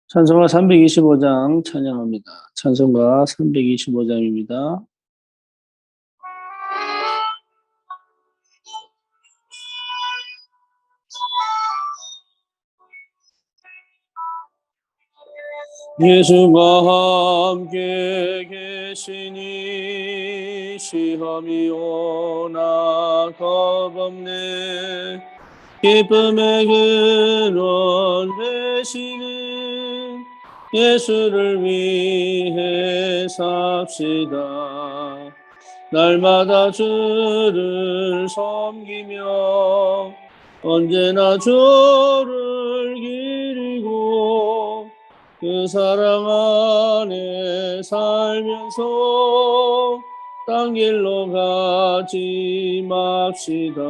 찬송가 325장 찬양합니다. 찬송가 325장입니다. 예수가 함께 계시니 시험이 오나 겁없네. 기쁨의 근원 되시는 예수를 위해 삽시다. 날마다 주를 섬기며 언제나 주를 기리고 그 사랑 안에 살면서 딴 길로 가지 맙시다.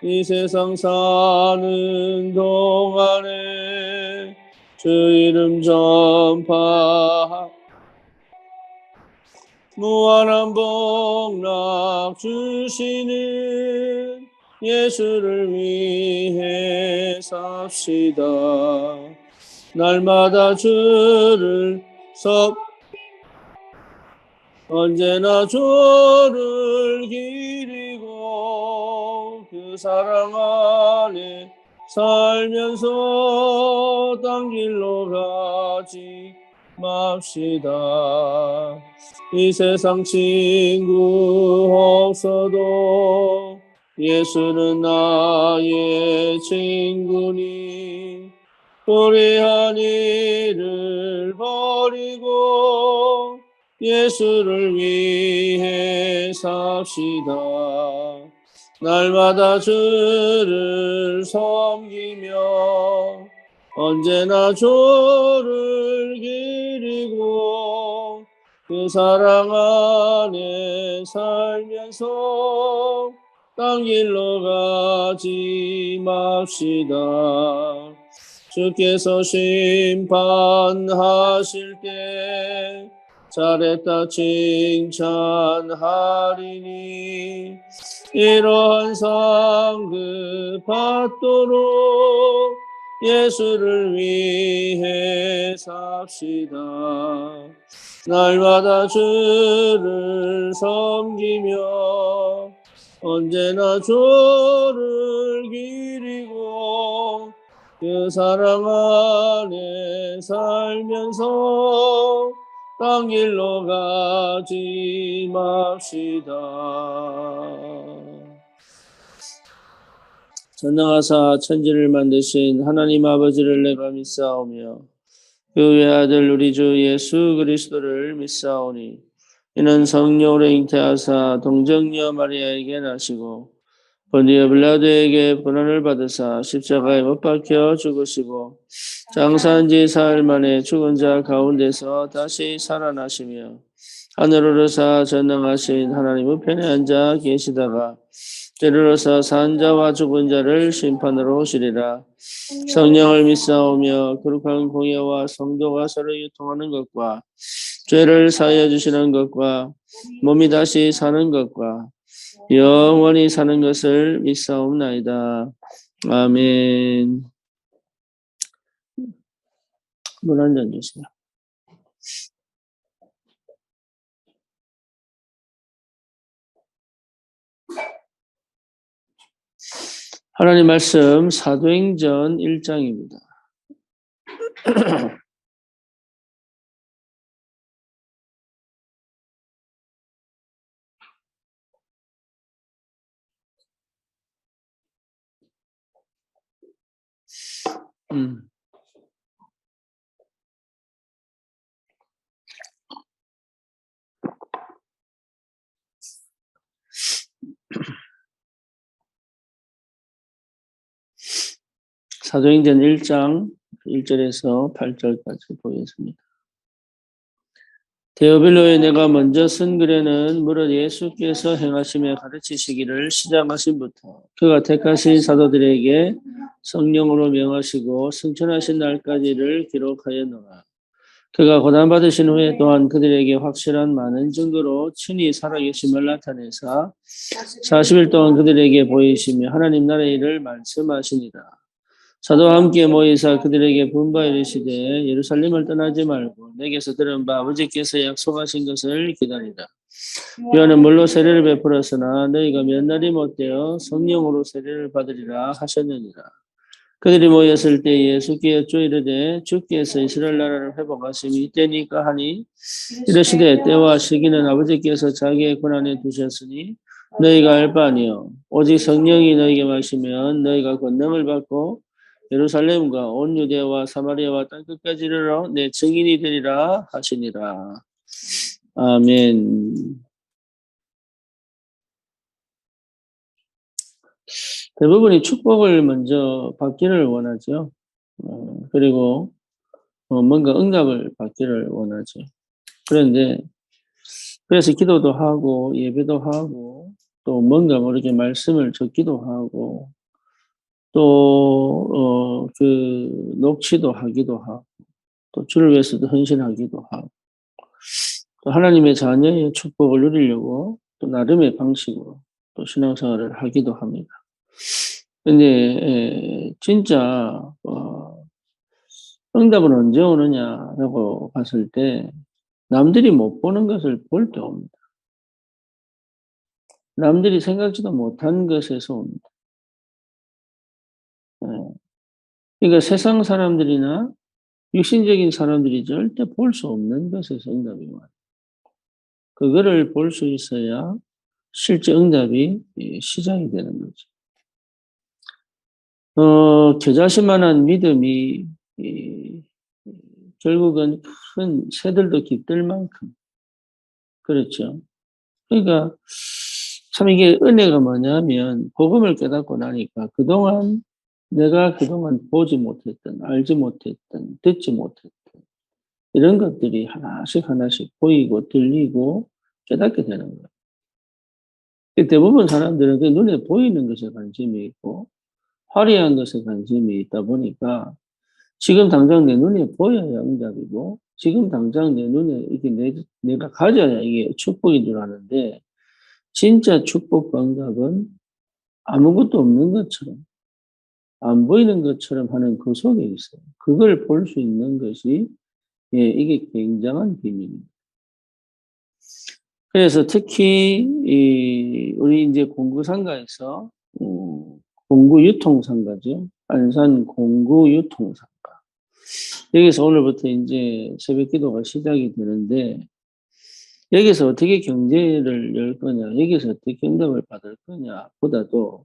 이 세상 사는 동안에 주 이름 전파 무한한 복락 주시는 예수를 위해 삽시다. 날마다 주를 언제나 주를 기리고 그 사랑 안에 살면서 딴 길로 가지 맙시다. 이 세상 친구 없어도 예수는 나의 친구니 불의한 일을 버리고 예수를 위해 삽시다. 날마다 주를 섬기며 언제나 주를 기리고 그 사랑 안에 살면서 딴 길로 가지 맙시다. 주께서 심판하실 때 잘했다 칭찬하리니 이러한 상급 받도록 예수를 위해 삽시다. 날마다 주를 섬기며 언제나 주를 기리고 그 사랑 안에 살면서 딴 길로 가지 맙시다. 전능하사 천지를 만드신 하나님 아버지를 내가 믿사오며 그 외아들 우리 주 예수 그리스도를 믿사오니 이는 성령으로 잉태하사 동정녀 마리아에게 나시고 본디오 빌라도에게 고난을 받으사 십자가에 못 박혀 죽으시고 장사한 지 사흘 만에 죽은 자 가운데서 다시 살아나시며 하늘을 오르사 전능하신 하나님 우편에 앉아 계시다가 때로서 산 자와 죽은 자를 심판으로 오시리라. 성령을 믿사오며 거룩한 공예와 성도가 서로 유통하는 것과 죄를 사하여 주시는 것과 몸이 다시 사는 것과 영원히 사는 것을 믿사옵나이다. 아멘. 물 한 잔 주세요. 하나님 말씀 사도행전 1장입니다. 사도행전 1장 1절에서 8절까지 보겠습니다. 데오빌로에 내가 먼저 쓴 글에는 무릇 예수께서 행하시며 가르치시기를 시작하신부터 그가 택하신 사도들에게 성령으로 명하시고 승천하신 날까지를 기록하였노라. 그가 고난받으신 후에 또한 그들에게 확실한 많은 증거로 친히 살아계심을 나타내사 40일 동안 그들에게 보이시며 하나님 나라의 일을 말씀하시니라. 사도와 함께 모이사 그들에게 분바 이르시되 예루살렘을 떠나지 말고 내게서 들은 바 아버지께서 약속하신 것을 기다리라. 요한은 물로 세례를 베풀었으나 너희가 몇 날이 못되어 성령으로 세례를 받으리라 하셨느니라. 그들이 모였을 때 예수께 여쭈 이르되 주께서 이스라엘 나라를 회복하심이 이때니까 하니 이르시되 때와 시기는 아버지께서 자기의 권한에 두셨으니 너희가 알 바 아니요 오직 성령이 너희에게 마시면 너희가 권능을 받고 예루살렘과 온 유대와 사마리아와 땅끝까지 이르러 내 증인이 되리라 하시니라. 아멘. 대부분이 축복을 먼저 받기를 원하죠. 그리고 뭔가 응답을 받기를 원하죠. 그런데 그래서 기도도 하고 예배도 하고 또 뭔가 모르게 말씀을 적기도 하고 또 녹취도 하기도 하고 또 주를 위해서도 헌신하기도 하고 또 하나님의 자녀의 축복을 누리려고 또 나름의 방식으로 또 신앙생활을 하기도 합니다. 근데 진짜 응답은 언제 오느냐라고 봤을 때 남들이 못 보는 것을 볼 때 옵니다. 남들이 생각지도 못한 것에서 옵니다. 그러니까 세상 사람들이나 육신적인 사람들이 절대 볼 수 없는 것에서 응답이 와요. 그거를 볼 수 있어야 실제 응답이 시작이 되는 거죠. 겨자씨만한 믿음이 결국은 큰 새들도 깃들 만큼 그렇죠. 그러니까 참 이게 은혜가 뭐냐면 복음을 깨닫고 나니까 내가 그동안 보지 못했던, 알지 못했던, 듣지 못했던 이런 것들이 하나씩 하나씩 보이고 들리고 깨닫게 되는 거예요. 대부분 사람들은 그 눈에 보이는 것에 관심이 있고 화려한 것에 관심이 있다 보니까 지금 당장 내 눈에 보여야 응답이고 지금 당장 내 눈에 이게 내가 가져야 이게 축복인 줄 아는데 진짜 축복과 응답은 아무것도 없는 것처럼 안 보이는 것처럼 하는 그 속에 있어요. 그걸 볼 수 있는 것이 이게 굉장한 비밀입니다. 그래서 특히 우리 이제 공구상가에서 공구유통상가죠. 안산 공구유통상가. 여기서 오늘부터 이제 새벽 기도가 시작이 되는데 여기서 어떻게 경제를 열 거냐, 여기서 어떻게 응답을 받을 거냐 보다도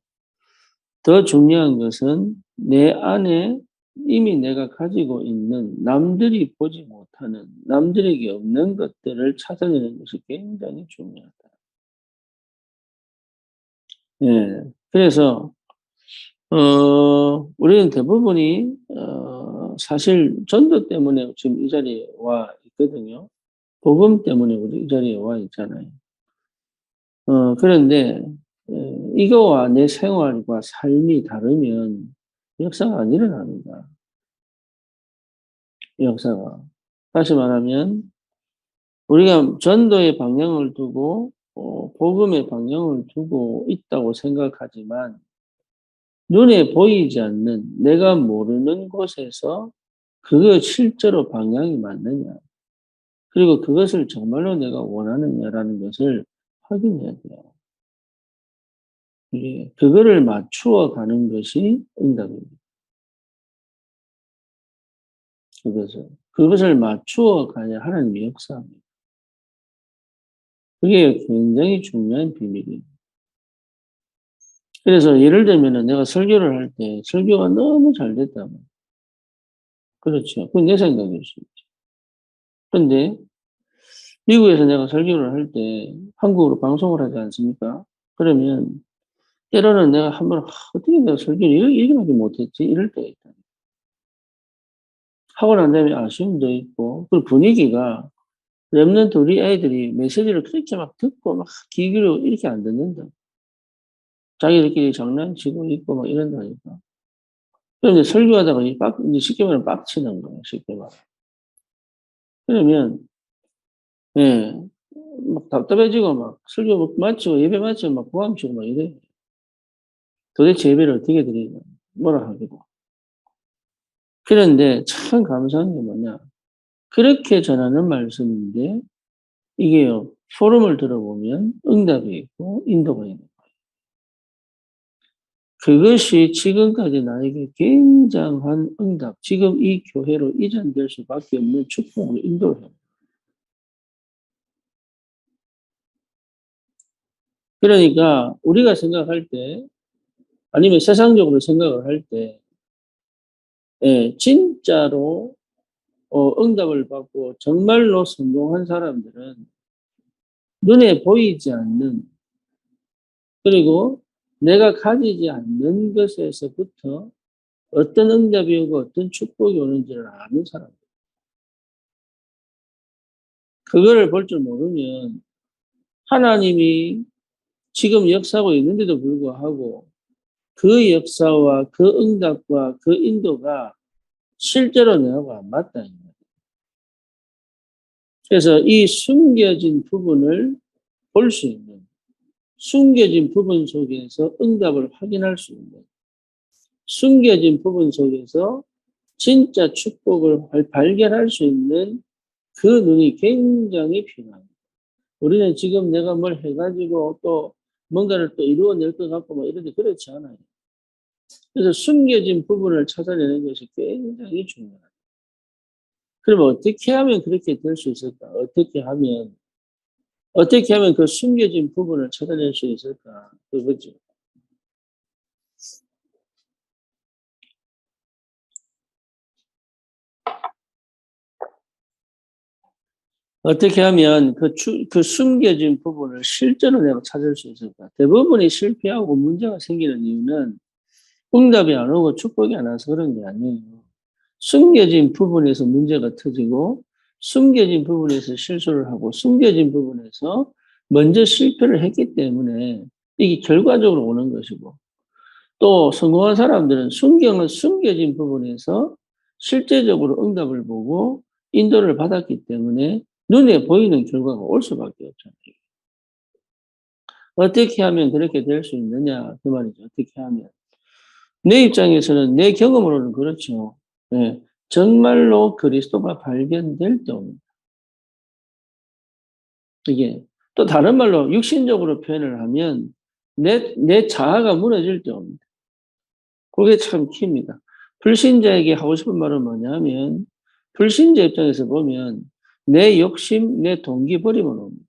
더 중요한 것은 내 안에 이미 내가 가지고 있는 남들이 보지 못하는 남들에게 없는 것들을 찾아내는 것이 굉장히 중요하다. 예. 그래서 우리는 대부분이 사실 전도 때문에 지금 이 자리에 와 있거든요. 복음 때문에 우리 이 자리에 와 있잖아요. 그런데 이거와 내 생활과 삶이 다르면 역사가 안 일어납니다. 역사가. 다시 말하면 우리가 전도의 방향을 두고 복음의 방향을 두고 있다고 생각하지만 눈에 보이지 않는 내가 모르는 곳에서 그거 실제로 방향이 맞느냐 그리고 그것을 정말로 내가 원하느냐라는 것을 확인해야 돼요. 그거를 맞추어 가는 것이 응답입니다. 그것을 맞추어 가야 하나님의 역사입니다. 그게 굉장히 중요한 비밀이에요. 그래서 예를 들면은 내가 설교를 할 때 설교가 너무 잘 됐다면 그렇죠. 그건 내 생각일 수 있죠. 그런데 미국에서 내가 설교를 할 때 한국어로 방송을 하지 않습니까? 그러면 때로는 내가 한번 어떻게 내가 설교를 이렇게밖에 못했지? 이럴 때가 있다. 하고 난 다음에 아쉬움도 있고 그 분위기가 랩런트 우리 애들이 메시지를 그렇게 막 듣고 막 귀 기울여 이렇게 안 듣는다. 자기들끼리 장난치고 있고 막 이런다니까. 그럼 이제 설교하다가 이제 쉽게 말하면 빡치는 거예요. 쉽게 말하면. 그러면, 예, 막 답답해지고 막 설교 마치고 예배 마치고 막 고함치고 막 이래. 도대체 예배를 어떻게 드리냐. 뭐라 하기고. 그런데 참 감사한 게 뭐냐. 그렇게 전하는 말씀인데 이게요. 포럼을 들어보면 응답이 있고 인도가 있는 거예요. 그것이 지금까지 나에게 굉장한 응답, 지금 이 교회로 이전될 수밖에 없는 축복을 인도를 해요. 그러니까 우리가 생각할 때 아니면 세상적으로 생각을 할 때, 예, 진짜로 응답을 받고 정말로 성공한 사람들은 눈에 보이지 않는 그리고 내가 가지지 않는 것에서부터 어떤 응답이 오고 어떤 축복이 오는지를 아는 사람. 그거를 볼 줄 모르면 하나님이 지금 역사하고 있는데도 불구하고 그 역사와 그 응답과 그 인도가 실제로 내하고 안 맞다. 그래서 이 숨겨진 부분을 볼 수 있는, 숨겨진 부분 속에서 응답을 확인할 수 있는, 숨겨진 부분 속에서 진짜 축복을 발견할 수 있는 그 눈이 굉장히 필요합니다. 우리는 지금 내가 뭘 해가지고 또 뭔가를 또 이루어낼 것 같고 뭐 이런데 그렇지 않아요. 그래서 숨겨진 부분을 찾아내는 것이 굉장히 중요합니다. 그럼 어떻게 하면 그렇게 될 수 있을까? 어떻게 하면 그 숨겨진 부분을 찾아낼 수 있을까? 그거죠. 어떻게 하면 그 숨겨진 부분을 실제로 내가 찾을 수 있을까? 대부분이 실패하고 문제가 생기는 이유는 응답이 안 오고 축복이 안 와서 그런 게 아니에요. 숨겨진 부분에서 문제가 터지고, 숨겨진 부분에서 실수를 하고, 숨겨진 부분에서 먼저 실패를 했기 때문에 이게 결과적으로 오는 것이고, 또 성공한 사람들은 숨겨진 부분에서 실제적으로 응답을 보고 인도를 받았기 때문에 눈에 보이는 결과가 올 수밖에 없잖아요. 어떻게 하면 그렇게 될 수 있느냐 그 말이죠. 어떻게 하면 내 입장에서는 내 경험으로는 그렇죠. 네. 정말로 그리스도가 발견될 때 옵니다. 이게 또 다른 말로 육신적으로 표현을 하면 내 자아가 무너질 때 옵니다. 그게 참 키입니다. 불신자에게 하고 싶은 말은 뭐냐면 불신자 입장에서 보면 내 욕심, 내 동기 버리면 옵니다.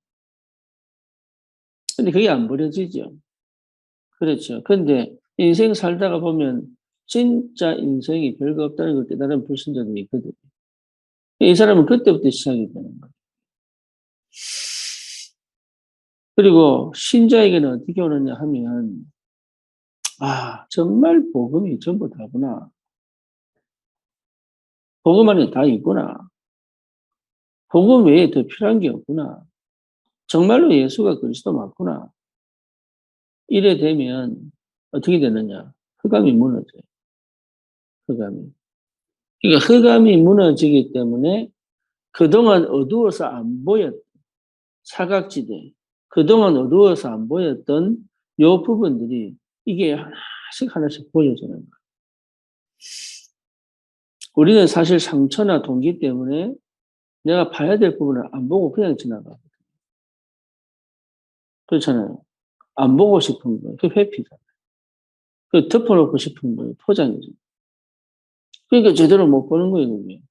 근데 그게 안 버려지죠. 그렇죠. 근데 인생 살다가 보면 진짜 인생이 별거 없다는 걸 깨달은 불신자들이 있거든요. 이 사람은 그때부터 시작이 되는 거예요. 그리고 신자에게는 어떻게 오느냐 하면 정말 복음이 전부 다구나. 복음 안에 다 있구나. 복음 외에 더 필요한 게 없구나. 정말로 예수가 그리스도 맞구나. 이래 되면 어떻게 되느냐. 흑암이 무너져요. 흑암이. 그러니까 흑암이 무너지기 때문에 그동안 어두워서 안 보였던 사각지대, 그동안 어두워서 안 보였던 요 부분들이 이게 하나씩 하나씩 보여지는 거예요. 우리는 사실 상처나 동기 때문에 내가 봐야 될 부분을 안 보고 그냥 지나가. 그렇잖아요. 안 보고 싶은 거예요. 그 회피잖아요. 그 덮어놓고 싶은 거예요. 포장이죠. 그러니까 제대로 못 보는 거예요, 그게.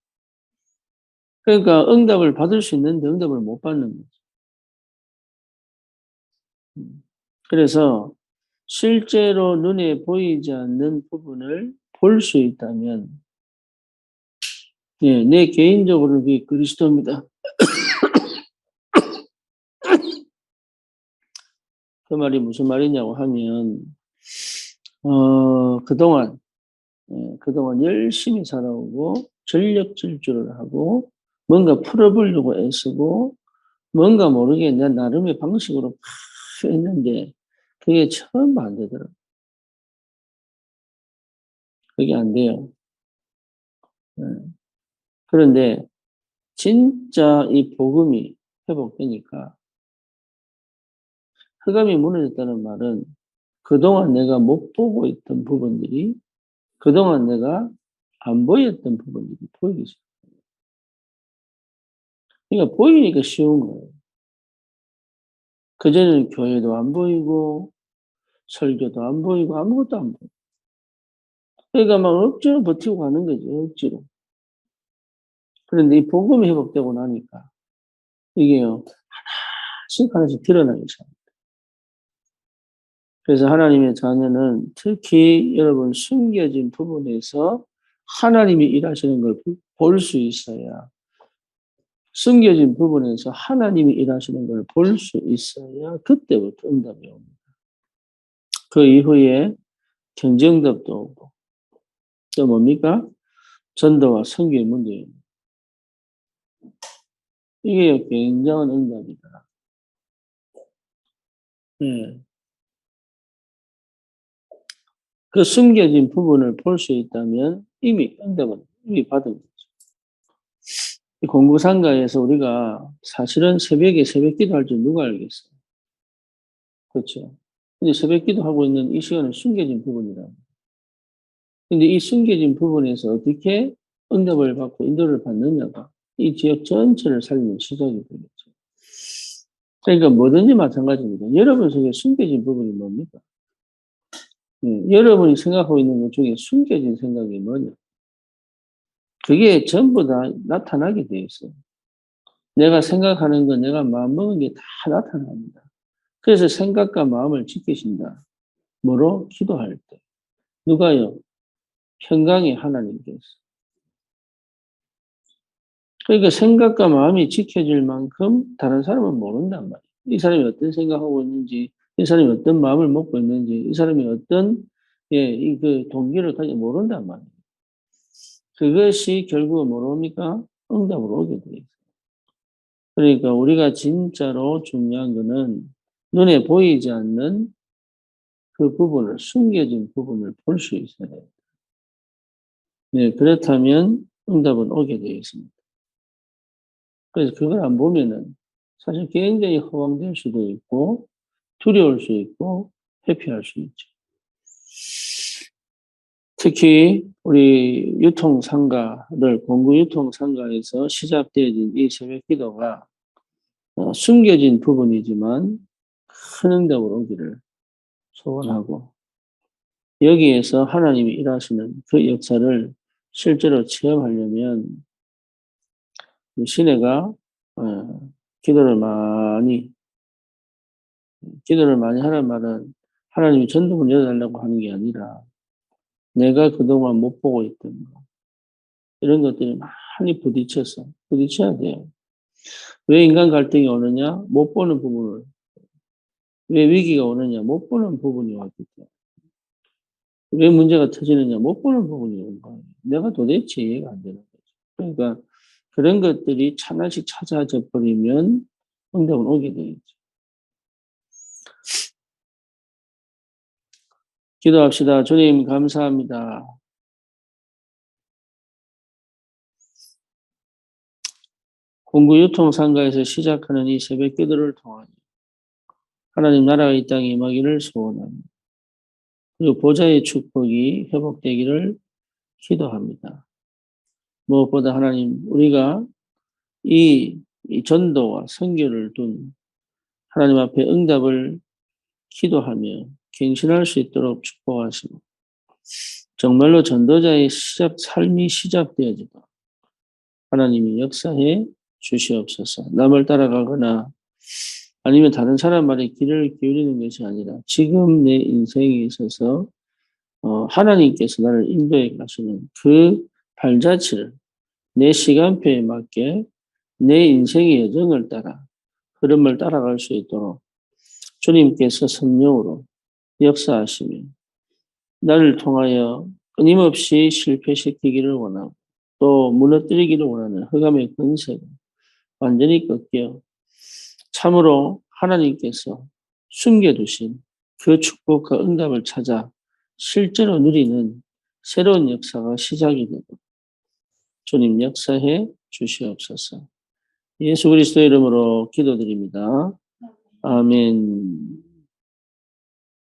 그러니까 응답을 받을 수 있는데 응답을 못 받는 거죠. 그래서 실제로 눈에 보이지 않는 부분을 볼 수 있다면, 예, 내 개인적으로 그게 그리스도입니다. 그 말이 무슨 말이냐고 하면, 그동안, 그동안 열심히 살아오고, 전력 질주를 하고, 뭔가 풀어보려고 애쓰고, 뭔가 모르게 내 나름의 방식으로 팍 했는데, 그게 처음 안 되더라고요. 그게 안 돼요. 예. 그런데, 진짜 이 복음이 회복되니까, 흑암이 무너졌다는 말은 그동안 내가 못 보고 있던 부분들이 그동안 내가 안 보였던 부분들이 보이기 시작해요. 그러니까 보이니까 쉬운 거예요. 그전에는 교회도 안 보이고 설교도 안 보이고 아무것도 안 보이고 그러니까 막 억지로 버티고 가는 거죠. 억지로. 그런데 이 복음이 회복되고 나니까 이게요. 하나씩 하나씩 드러나기 시작합니다. 그래서 하나님의 자녀는 특히 여러분 숨겨진 부분에서 하나님이 일하시는 걸 볼 수 있어야 숨겨진 부분에서 하나님이 일하시는 걸 볼 수 있어야 그때부터 응답이 옵니다. 그 이후에 경쟁답도 오고 또 뭡니까? 전도와 선교의 문제입니다. 이게 굉장한 응답이다. 네. 그 숨겨진 부분을 볼 수 있다면 이미 응답은 이미 받은 거죠. 공부상가에서 우리가 사실은 새벽에 새벽 기도할 줄 누가 알겠어요? 그렇죠. 근데 새벽 기도하고 있는 이 시간은 숨겨진 부분이라. 근데 이 숨겨진 부분에서 어떻게 응답을 받고 인도를 받느냐가 이 지역 전체를 살리는 시작이 되겠죠. 그러니까 뭐든지 마찬가지입니다. 여러분 속에 숨겨진 부분이 뭡니까? 여러분이 생각하고 있는 것 중에 숨겨진 생각이 뭐냐? 그게 전부 다 나타나게 돼 있어요. 내가 생각하는 거, 내가 마음먹은 게 다 나타납니다. 그래서 생각과 마음을 지키신다. 뭐로? 기도할 때. 누가요? 평강의 하나님께서. 그러니까 생각과 마음이 지켜질 만큼 다른 사람은 모른단 말이에요. 이 사람이 어떤 생각하고 있는지, 이 사람이 어떤 마음을 먹고 있는지, 이 사람이 어떤, 그 동기를 가지고 모른단 말이에요. 그것이 결국은 뭐랍니까? 응답으로 오게 돼요. 그러니까 우리가 진짜로 중요한 거는 눈에 보이지 않는 그 부분을, 숨겨진 부분을 볼 수 있어야 돼요. 네, 그렇다면 응답은 오게 되어 있습니다. 그래서 그걸 안 보면은 사실 굉장히 허황될 수도 있고 두려울 수 있고 회피할 수 있죠. 특히 우리 유통상가를 공구 유통상가에서 시작되어진 이 새벽 기도가 숨겨진 부분이지만 큰 응답으로 오기를 소원하고 여기에서 하나님이 일하시는 그 역사를 실제로 체험하려면 시내가 기도를 많이 하는 말은 하나님이 전도문 열어달라고 하는 게 아니라 내가 그동안 못 보고 있던 거 이런 것들이 많이 부딪혀야 돼요. 왜 인간 갈등이 오느냐? 못 보는 부분을. 왜 위기가 오느냐? 못 보는 부분이 왔기 때문에. 왜 문제가 터지느냐? 못 보는 부분이 오는 거예요. 내가 도대체 이해가 안 되는 거죠. 그러니까 그런 것들이 하나씩 찾아져 버리면 응답은 오게 되겠죠. 기도합시다. 주님 감사합니다. 공구 유통상가에서 시작하는 이 새벽 기도를 통하여 하나님 나라가 이 땅에 임하기를 소원합니다. 그리고 보좌의 축복이 회복되기를 기도합니다. 무엇보다 하나님 우리가 이 전도와 선교를 둔 하나님 앞에 응답을 기도하며 갱신할 수 있도록 축복하시고 정말로 전도자의 삶이 시작되어지도록 하나님이 역사해 주시옵소서. 남을 따라가거나 아니면 다른 사람 말에 귀를 기울이는 것이 아니라 지금 내 인생에 있어서 하나님께서 나를 인도해 가시는 그 발자취를 내 시간표에 맞게 내 인생의 여정을 따라 흐름을 따라갈 수 있도록 주님께서 성령으로 역사하시며 나를 통하여 끊임없이 실패시키기를 원하고 또 무너뜨리기를 원하는 흑암의 권세가 완전히 꺾여 참으로 하나님께서 숨겨두신 그 축복과 응답을 찾아 실제로 누리는 새로운 역사가 시작이 되고 주님 역사해 주시옵소서. 예수 그리스도 이름으로 기도드립니다. 아멘.